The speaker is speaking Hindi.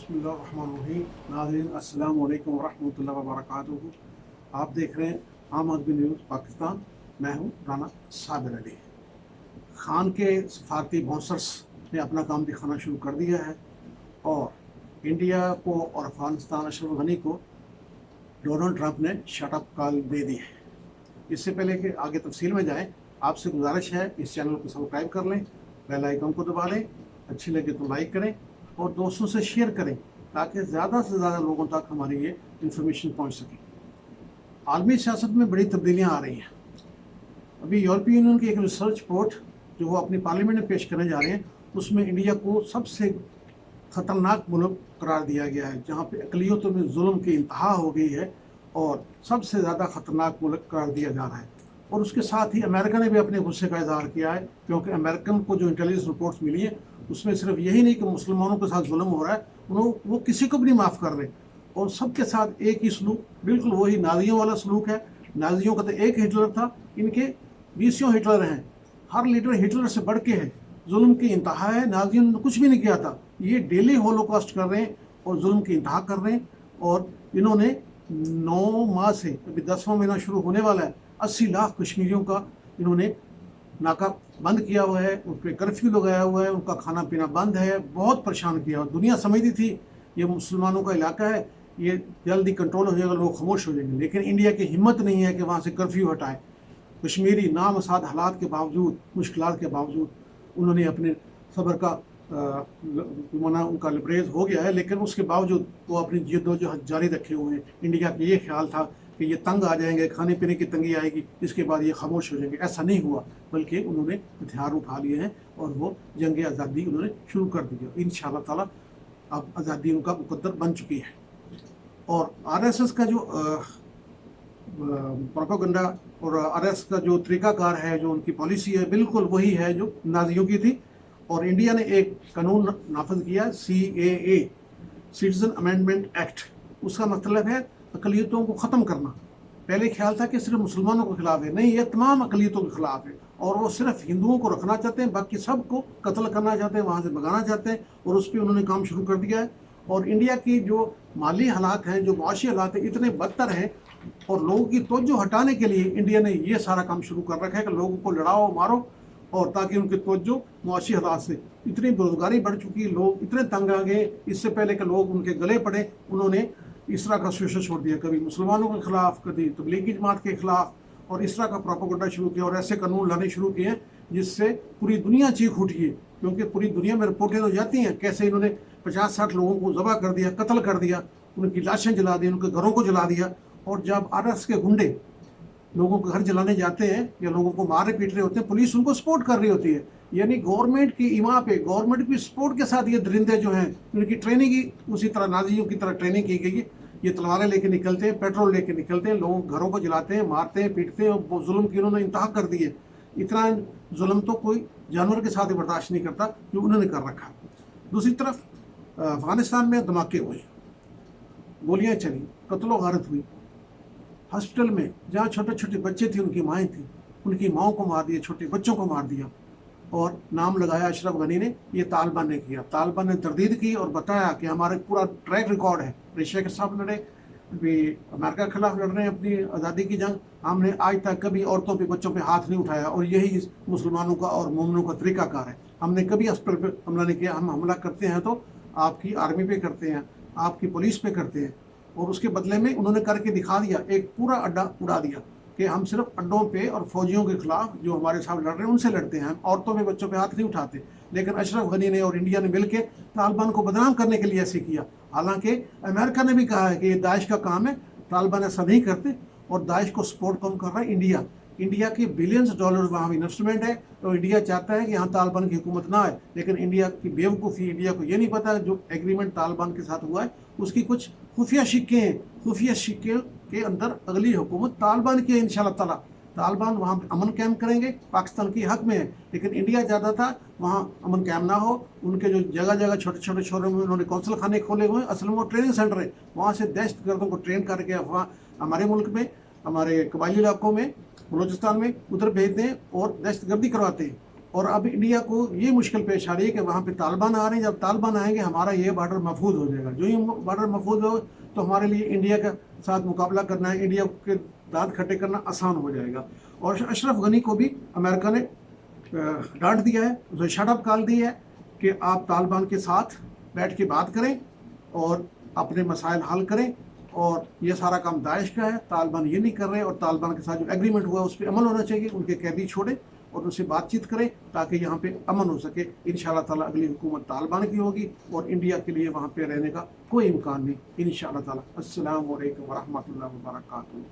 बिस्मिल्लाहिर्रहमानिर्रहीम। नाज़रीन अस्सलाम वालेकुम वरहमतुल्लाहि वबरकातुहू। आप देख रहे हैं आम आदमी न्यूज़ पाकिस्तान। मैं हूं राना साबिर अली। खान के सफारती बाउंसर्स ने अपना काम दिखाना शुरू कर दिया है और इंडिया को और अफगानिस्तान अशरफ गनी को डोनाल्ड ट्रंप ने शट अप कॉल दे दी है। इससे पहले कि आगे तफसील में जाएं, आपसे गुजारिश है इस चैनल को सब्सक्राइब कर लें, बेल आइकन को दबा लें, अच्छी लगे तो लाइक करें और दोस्तों से शेयर करें ताकि ज़्यादा से ज़्यादा लोगों तक हमारी ये इन्फॉर्मेशन पहुंच सके। आलमी सियासत में बड़ी तब्दीलियां आ रही हैं। अभी यूरोपीय यूनियन की एक रिसर्च रिपोर्ट जो वो अपनी पार्लियामेंट में पेश करने जा रहे हैं, उसमें इंडिया को सबसे ख़तरनाक मुल्क करार दिया गया है, जहाँ पे अक़लियतों में जुल्म की इंतहा हो गई है और सबसे ज़्यादा ख़तरनाक मुल्क करार दिया जा रहा है। और उसके साथ ही अमेरिका ने भी अपने गुस्से का इजहार किया है, क्योंकि अमेरिकन को जो इंटेलिजेंस रिपोर्ट्स मिली है उसमें सिर्फ यही नहीं कि मुसलमानों के साथ जुल्म हो रहा है, वो किसी को भी नहीं माफ़ कर रहे और सबके साथ एक ही सलूक, बिल्कुल वही नाजियों वाला सलूक है। नाजियों का तो एक हिटलर था, इनके 20 हिटलर हैं, हर लीडर हिटलर से बढ़ के है। जुल्म की इंतहा है, नाजियों ने कुछ भी नहीं किया था, ये डेली होलोकॉस्ट कर रहे हैं और जुल्म की इंतहा कर रहे हैं। और इन्होंने 9 माह से, अभी 10वां महीना शुरू होने वाला है, 80 लाख कश्मीरियों का इन्होंने नाका बंद किया हुआ है, उन पर कर्फ्यू लगाया हुआ है, उनका खाना पीना बंद है, बहुत परेशान किया। दुनिया समझती थी ये मुसलमानों का इलाका है, ये जल्दी कंट्रोल हो जाएगा, लोग खामोश हो जाएंगे, लेकिन इंडिया की हिम्मत नहीं है कि वहाँ से कर्फ्यू हटाए। कश्मीरी नामसाद हालात के बावजूद, मुश्किलात के बावजूद उन्होंने अपने सब्र का मना उनका लबरेज हो गया है, लेकिन उसके बावजूद वो अपनी जद्दोजहद जारी रखे हुए हैं। इंडिया का ये ख्याल था कि ये तंग आ जाएंगे, खाने पीने की तंगी आएगी, इसके बाद ये खामोश हो जाएंगे। ऐसा नहीं हुआ, बल्कि उन्होंने हथियार उठा लिए हैं और वो जंग आज़ादी उन्होंने शुरू कर दी है। इंशाअल्लाह ताला अब आज़ादी उनका मुकद्दर बन चुकी है। और आरएसएस का जो प्रोपेगेंडा और आरएसएस का जो तरीकाकार है, जो उनकी पॉलिसी है, बिल्कुल वही है जो नाजियों की थी। और इंडिया ने एक कानून नाफिज किया, CAA, सिटीजन अमेंडमेंट एक्ट। उसका मतलब है अक़लियतों को ख़त्म करना। पहले ख्याल था कि सिर्फ मुसलमानों के खिलाफ है, नहीं, ये तमाम अक़लियतों के खिलाफ है और वो सिर्फ हिंदुओं को रखना चाहते हैं, बाकी सबको कत्ल करना चाहते हैं, वहाँ से भगाना चाहते हैं। और उस पर उन्होंने काम शुरू कर दिया है। और इंडिया की जो माली हालात हैं, जो मुआशी हालात हैं, इतने बदतर हैं और लोगों की तवज्जो हटाने के लिए इंडिया ने ये सारा काम शुरू कर रखा है कि लोगों को लड़ाओ मारो, और ताकि उनकी तवज्जो मुआशी हालात से, इतनी बेरोजगारी बढ़ चुकी, लोग इतने तंग आ गए, इससे पहले कि लोग उनके गले पड़े, उन्होंने इस तरह का शोषण छोड़ दिया, कभी मुसलमानों के खिलाफ, कभी तबलीगी जमात के खिलाफ, और इस तरह का प्रोपेगेंडा शुरू किया और ऐसे कानून लाने शुरू किए जिससे पूरी दुनिया चीख उठी है। क्योंकि पूरी दुनिया में रिपोर्टें तो जाती हैं कैसे इन्होंने 50-60 लोगों को ज़बह कर दिया, कत्ल कर दिया, उनकी लाशें जला दी, उनके घरों को जला दिया। और जब आरएस के गुंडे लोगों को घर जलाने जाते हैं या लोगों को मार पीट रहे होते हैं, पुलिस उनको सपोर्ट कर रही होती है। यानी गवर्नमेंट की इमा पे, गवर्नमेंट की सपोर्ट के साथ ये दरिंदे जो हैं, उनकी ट्रेनिंग ही उसी तरह नाजियों की तरह ट्रेनिंग की गई है। ये तलवारें लेके निकलते हैं, पेट्रोल लेके निकलते हैं, लोगों घरों को जलाते हैं, मारते हैं, पीटते हैं। और जुल्म की उन्होंने इंतहा कर दी है। इतना जुल्म तो कोई जानवर के साथ ही बर्दाश्त नहीं करता जो उन्होंने कर रखा। दूसरी तरफ अफगानिस्तान में धमाके हुए, गोलियां चली, कत्लो गारत हुई। हॉस्पिटल में जहाँ छोटे छोटे बच्चे थे, उनकी माएँ थी, उनकी माओं को मार दिया, छोटे बच्चों को मार दिया। और नाम लगाया अशरफ गनी ने, ये तालिबान ने किया। तालिबान ने तरदीद की और बताया कि हमारे पूरा ट्रैक रिकॉर्ड है, रशिया के साथ लड़े, अभी अमेरिका के खिलाफ लड़ रहे हैं अपनी आज़ादी की जंग, हमने आज तक कभी औरतों पे, बच्चों पे हाथ नहीं उठाया। और यही मुसलमानों का और मोमिनों का तरीकाकार है। हमने कभी अस्पताल पर हमला नहीं किया। हम हमला करते हैं तो आपकी आर्मी पे करते हैं, आपकी पुलिस पे करते हैं। और उसके बदले में उन्होंने करके दिखा दिया, एक पूरा अड्डा उड़ा दिया कि हम सिर्फ अड्डों पे और फौजियों के खिलाफ जो हमारे साथ लड़ रहे हैं उनसे लड़ते हैं, हम औरतों पे, बच्चों पे हाथ नहीं उठाते। लेकिन अशरफ गनी ने और इंडिया ने मिलकर तालिबान को बदनाम करने के लिए ऐसे किया। हालांकि अमेरिका ने भी कहा है कि ये दाइश का काम है, तालिबान ऐसा नहीं करते। और दाइश को सपोर्ट कौन कर रहा है? इंडिया। इंडिया की बिलियंस डॉलर वहाँ इन्वेस्टमेंट है, तो इंडिया चाहता है कि यहाँ तालिबान की हुकूमत ना आए। लेकिन इंडिया की बेवकूफ़ी, इंडिया को ये नहीं पता जो एग्रीमेंट तालिबान के साथ हुआ है उसकी कुछ खुफिया सिक्के हैं। खुफिया सिक्के के अंदर अगली हुकूमत तालिबान की है इंशाअल्लाह ताला। तालिबान वहाँ अमन कायम करेंगे, पाकिस्तान की हक में है। लेकिन इंडिया चाहता था वहाँ अमन कायम ना हो। उनके जो जगह जगह छोटे छोटे शहरों में उन्होंने कौंसल खाने खोले हुए हैं, असल में वो ट्रेनिंग सेंटर है, वहाँ से दहशतगर्दों को ट्रेन करके वहाँ हमारे मुल्क में, हमारे कबायली इलाकों में, बलूचिस्तान में उधर भेजते हैं और दहशतगर्दी करवाते हैं। और अब इंडिया को ये मुश्किल पेश आ रही है कि वहाँ पे तालिबान आ रहे हैं। जब तालिबान आएंगे हमारा ये बॉर्डर महफूज हो जाएगा। जो ही बॉर्डर महफूज हो तो हमारे लिए इंडिया के साथ मुकाबला करना है, इंडिया के दांत खट्टे करना आसान हो जाएगा। और अशरफ गनी को भी अमेरिका ने डांट दिया है, उसे शट अप कॉल दी है कि आप तालिबान के साथ बैठ के बात करें और अपने मसाइल हल करें, और ये सारा काम दाइश का है, तालिबान ये नहीं कर रहे। और तालिबान के साथ जो एग्रीमेंट हुआ उस पर अमल होना चाहिए, उनके कैदी छोड़े और उनसे बातचीत करें ताकि यहाँ पे अमन हो सके। इंशाअल्लाह ताला अगली हुकूमत तालिबान की होगी और इंडिया के लिए वहाँ पे रहने का कोई इम्कान नहीं इंशाअल्लाह ताला। अस्सलामु अलैकुम व रहमतुल्लाहि व बरकातुहू।